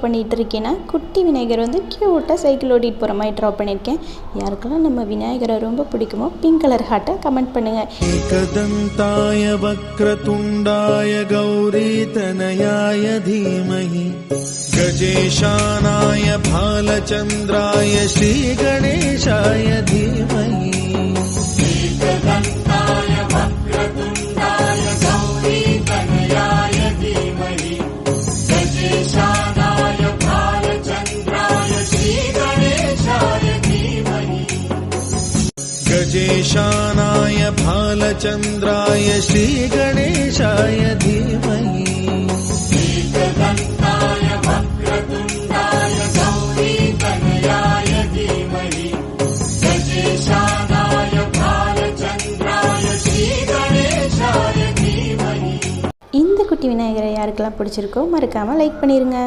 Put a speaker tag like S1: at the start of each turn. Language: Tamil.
S1: பண்ணிகிட்டு இருக்கேன்னா குட்டி விநாயகர் வந்து க்யூட்டாக சைக்கிள் ஓட்டிகிட்டு போகிற மாதிரி ட்ரா பண்ணியிருக்கேன். யாருக்கெல்லாம் நம்ம விநாயகரை ரொம்ப பிடிக்குமோ பிங்க் கலர் ஹார்ட்டை கமெண்ட் பண்ணுங்கள்.
S2: ஏகதந்தாய வக்ரதுண்டாய கௌரி தனயாய தீமஹி கஜேஷானாய பாலச்சந்திராய ஸ்ரீ கணேசாய தீமஹி. गजेशानाय भालचन्द्राय श्रीगणेशाय धीमहि.
S1: இந்த குட்டி விநாயகரை யாருக்கெல்லாம் பிடிச்சிருக்கோ மறக்காமல் லைக் பண்ணிடுங்க.